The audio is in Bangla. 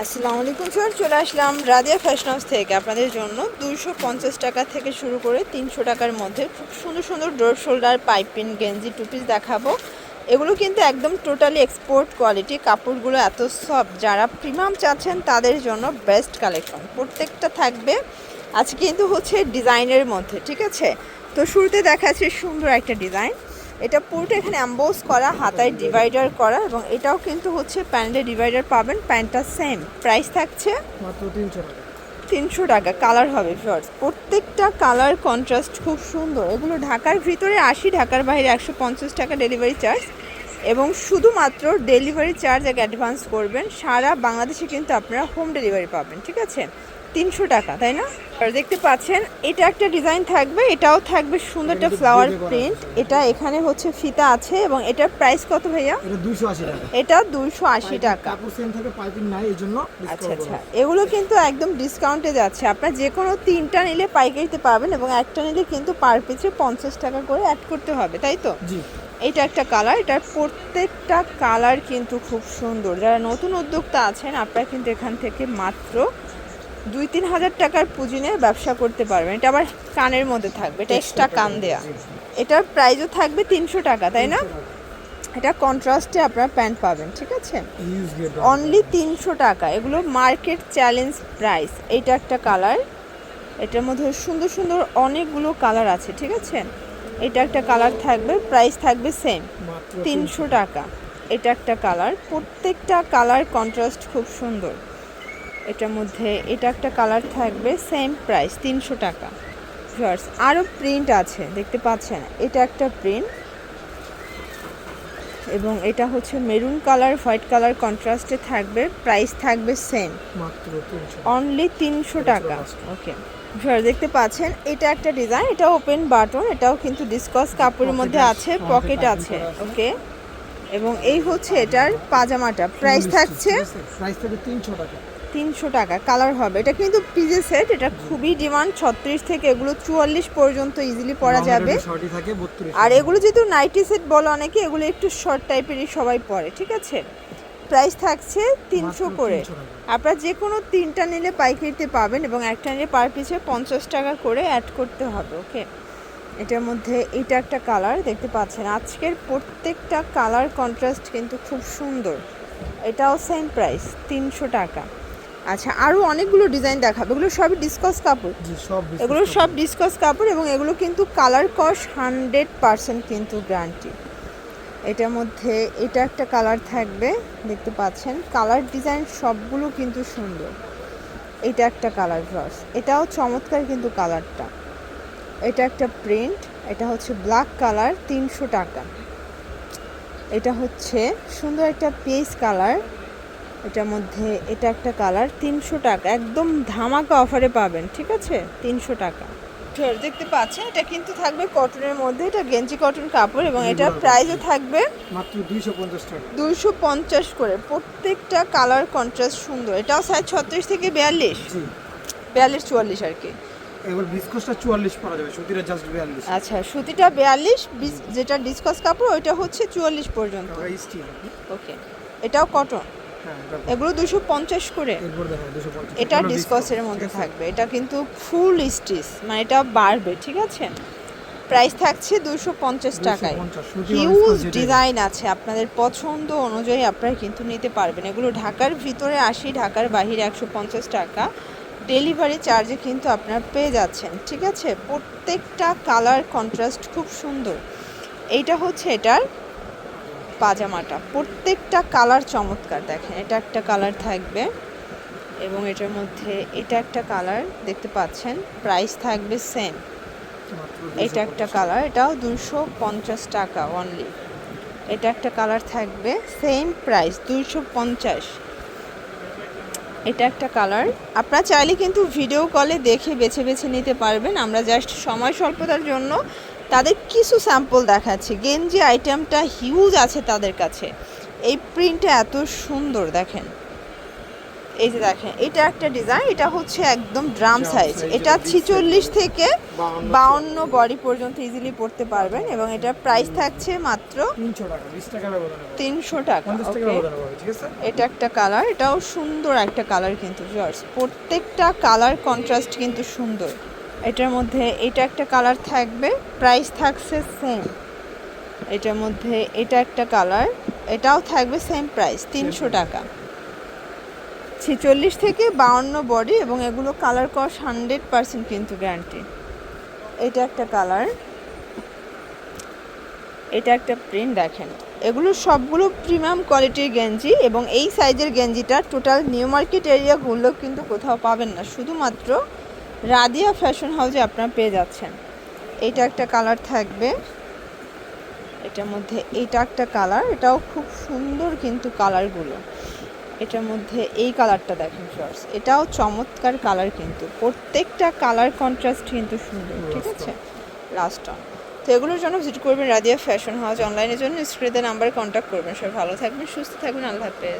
আসসালামু আলাইকুম স্যার, চলে আসলাম রাদিয়া ফ্যাশন হাউস থেকে আপনাদের জন্য 250 টাকা থেকে শুরু করে 300 টাকার মধ্যে খুব সুন্দর সুন্দর ডোর শোল্ডার পাইপিং গেঞ্জি টু পিস দেখাবো। এগুলো কিন্তু একদম টোটালি এক্সপোর্ট কোয়ালিটি, কাপড়গুলো এত সফট, যারা প্রিমিয়াম চাচ্ছেন তাদের জন্য বেস্ট কালেকশন। প্রত্যেকটা থাকবে আজকে কিন্তু হচ্ছে ডিজাইনের মধ্যে, ঠিক আছে। তো শুরুতে দেখাচ্ছে সুন্দর একটা ডিজাইন, এটা পুরোটা এখানে অ্যাম্বোস করা, হাতায় ডিভাইডার করা, এবং এটাও কিন্তু হচ্ছে প্যান্টের ডিভাইডার পাবেন। প্যান্টটা সেম প্রাইস থাকছে মাত্র 300 টাকা। 300 টাকা। কালার হবে শর্টস, প্রত্যেকটা কালার কন্ট্রাস্ট খুব সুন্দর। এগুলো ঢাকার ভিতরে 80, ঢাকার বাইরে 150 টাকা ডেলিভারি চার্জ, এবং শুধুমাত্র ডেলিভারি চার্জ আগে অ্যাডভান্স করবেন। সারা বাংলাদেশে কিন্তু আপনারা হোম ডেলিভারি পাবেন, ঠিক আছে। 300 টাকা, তাই না? আর দেখতে পাচ্ছেন এটা একটা ডিজাইন থাকবে, এটাও থাকবে সুন্দর একটা ফ্লাওয়ার প্রিন্ট। এটা এখানে হচ্ছে ফিতা আছে, এবং এটার প্রাইস কত ভাইয়া? এটা 280 টাকা। এটা 280 টাকা। কাপড় সেম থাকে, পাইপিং নাই, এজন্য আচ্ছা আচ্ছা, এগুলো কিন্তু একদম ডিসকাউন্টে যাচ্ছে। আপনার যে কোনো 3টা নিলে পাইকারিতে পাবেন, এবং একটা নিলে কিন্তু পার পিসে 50 টাকা করে অ্যাড করতে হবে, তাই তো? জি। এটা একটা কালার, এটার প্রত্যেকটা কালার কিন্তু খুব সুন্দর। যারা নতুন উদ্যোক্তা আছেন আপনারা কিন্তু এখান থেকে মাত্র 2-3 হাজার টাকার পুঁজি নিয়ে ব্যবসা করতে পারবেন। এটা আবার কানের মধ্যে থাকবে, এটা এক্সট্রা কান দেয়া। এটার প্রাইসও থাকবে 300 টাকা, তাই না? এটা কন্ট্রাস্টে আপনারা প্যান্ট পাবেন, ঠিক আছে, অনলি 300 টাকা। এগুলো মার্কেট চ্যালেঞ্জ প্রাইস। এইটা একটা কালার, এটার মধ্যে সুন্দর সুন্দর অনেকগুলো কালার আছে, ঠিক আছে। এটা একটা কালার থাকবে, প্রাইস থাকবে সেম 300 টাকা। এটা একটা কালার, প্রত্যেকটা কালার কন্ট্রাস্ট খুব সুন্দর। এটার মধ্যে এটা একটা কালার থাকবে, সেম প্রাইস 300 টাকা। ভিউয়ার্স, আরও প্রিন্ট আছে দেখতে পাচ্ছেন, এটা একটা প্রিন্ট, এবং এটা হচ্ছে মেরুন কালার হোয়াইট কালার কন্ট্রাস্টে থাকবে, প্রাইস থাকবে সেম মাত্র 300, অনলি 300 টাকা। ওকে ভিউয়ার, দেখতে পাচ্ছেন এটা একটা ডিজাইন, এটা ওপেন বাটন, এটাও কিন্তু ডিসকাস কাপড়ের মধ্যে আছে, পকেট আছে, ওকে। এবং এই হচ্ছে এটার পাজামাটা, প্রাইস থাকছে 300 টাকা। 300 টাকা। কালার হবে, এটা কিন্তু পিজে সেট, এটা খুবই ডিমান্ড। 36 থেকে এগুলো 44 পর্যন্ত ইজিলি পরা যাবে। শর্টই থাকে 32। আর এগুলো যেহেতু নাইটি সেট বলে অনেকে, এগুলো একটু শর্ট টাইপেরই সবাই পরে, ঠিক আছে। প্রাইস থাকছে 300 করে। আপনারা যে কোনো 3টা নিলে পাইকারিতে পাবেন, এবং একটা নিলে পার পিছে 50 টাকা করে অ্যাড করতে হবে, ওকে। এটার মধ্যে এটা একটা কালার দেখতে পাচ্ছেন, আজকের প্রত্যেকটা কালার কন্ট্রাস্ট কিন্তু খুব সুন্দর। এটাও সেম প্রাইস 300 টাকা। আচ্ছা, আরও অনেকগুলো ডিজাইন দেখাবো, এগুলো সবই ডিসকাস কাপড়। এগুলো সব ডিসকাস কাপড়, এবং এগুলো কিন্তু কালার কস 100% কিন্তু গ্যারান্টি। এটার মধ্যে এটা একটা কালার থাকবে দেখতে পাচ্ছেন, কালার ডিজাইন সবগুলো কিন্তু সুন্দর। এটা একটা কালার ড্রস, এটাও চমৎকার কিন্তু কালারটা। এটা একটা প্রিন্ট, এটা হচ্ছে ব্ল্যাক কালার, 300 টাকা। এটা হচ্ছে সুন্দর একটা পেস কালার, এটার মধ্যে এটা একটা কালার, 300 টাকা, একদম ধামাকা অফারে পাবেন, ঠিক আছে, 300 টাকা। দেখতে পাচ্ছেন এটা কিন্তু থাকবে কটনের মধ্যে, এটা গেঞ্জি কটন কাপড়, এবং এটার প্রাইসও থাকবে মাত্র 250 টাকা। 250 করে। প্রত্যেকটা কালার কন্ট্রাস্ট সুন্দর। এটাও সাইজ 36 থেকে 42, জি 42-44 আর কি। এবার বিস্কুটটা 44 পরা যাবে, সুতিটা জাস্ট 42। আচ্ছা, সুতিটা 42, যেটা ডিসকাস কাপড় ওইটা হচ্ছে 44 পর্যন্ত, ওকে। এটাও কটন, এগুলো 250 করে। এটা ডিসকাসের মধ্যে থাকবে, এটা কিন্তু ফুল স্টিচ, মানে এটা বাড়বে, ঠিক আছে। প্রাইস থাকছে 250 টাকায়। হিউজ ডিজাইন আছে, আপনাদের পছন্দ অনুযায়ী আপনারা কিন্তু নিতে পারবেন। এগুলো ঢাকার ভিতরে 80, ঢাকার বাহিরে 150 টাকা ডেলিভারি চার্জে কিন্তু আপনারা পেয়ে যাচ্ছেন, ঠিক আছে। প্রত্যেকটা কালার কন্ট্রাস্ট খুব সুন্দর। এইটা হচ্ছে এটার পাজামাটা, প্রত্যেকটা কালার চমৎকার। দেখেন এটা একটা কালার থাকবে, এবং এটার মধ্যে এটা একটা কালার দেখতে পাচ্ছেন, প্রাইস থাকবে সেম। এটা একটা কালার, এটাও 250 টাকা অনলি। এটা একটা কালার থাকবে, সেম প্রাইস 250। এটা একটা কালার, আপনারা চাইলে কিন্তু ভিডিও কলে দেখে বেছে বেছে নিতে পারবেন। আমরা জাস্ট সময় স্বল্পতার জন্য তাদের কিছু স্যাম্পল দেখাচ্ছি। গেঞ্জি আইটেমটা হিউজ আছে তাদের কাছে, এই প্রিন্টটা এত সুন্দর, দেখেন এই যে দেখেন এটা একটা ডিজাইন, এটা হচ্ছে একদম ড্রাম Drum সাইজ, size, এটা এটা big 46 থেকে 52 বডি পর্যন্ত ইজিলি পড়তে পারবেন এবং এটার প্রাইস থাকছে মাত্র 300 টাকা, 20 টাকা ব্যবধানে পাবে, 300 টাকা। 50 টাকা ওকে, ব্যবধানে পাবে, ঠিক আছে? এটা একটা কালার, এটাও সুন্দর একটা কালার কিন্তু ভিউয়ার্স, প্রত্যেকটা কালার কন্ট্রাস্ট কিন্তু সুন্দর। এটার মধ্যে এটা একটা কালার থাকবে, প্রাইস থাকছে সেম। এটার মধ্যে এটা একটা কালার, এটাও থাকবে সেম প্রাইস 300 টাকা। 46 থেকে 52 বডি এবং এগুলো কালার কস 100% কিন্তু গ্যারান্টি। এটা একটা কালার, এটা একটা প্রিন্ট দেখেন, এগুলো সবগুলো প্রিমিয়াম কোয়ালিটির গেঞ্জি এবং এই সাইজের গেঞ্জিটা টোটাল নিউ মার্কেট এরিয়াগুলো কিন্তু কোথাও পাবেন না, শুধুমাত্র রাদিয়া ফ্যাশন হাউসে আপনারা পেয়ে যাচ্ছেন। এইটা একটা কালার থাকবে, এটার মধ্যে এইটা একটা কালার, এটাও খুব সুন্দর কিন্তু কালারগুলো। এটার মধ্যে এই কালারটা দেখেন শর্টস, এটাও চমৎকার কালার কিন্তু প্রত্যেকটা কালার কন্ট্রাস্ট কিন্তু সুন্দর, ঠিক আছে? Last on. তো এগুলোর জন্য ভিজিট করবেন রাদিয়া ফ্যাশন হাউস, অনলাইনের জন্য স্ক্রিনের নাম্বারে কন্ট্যাক্ট করবেন। সবাই ভালো থাকবেন, সুস্থ থাকবেন, আল্লাহ হাফেজ।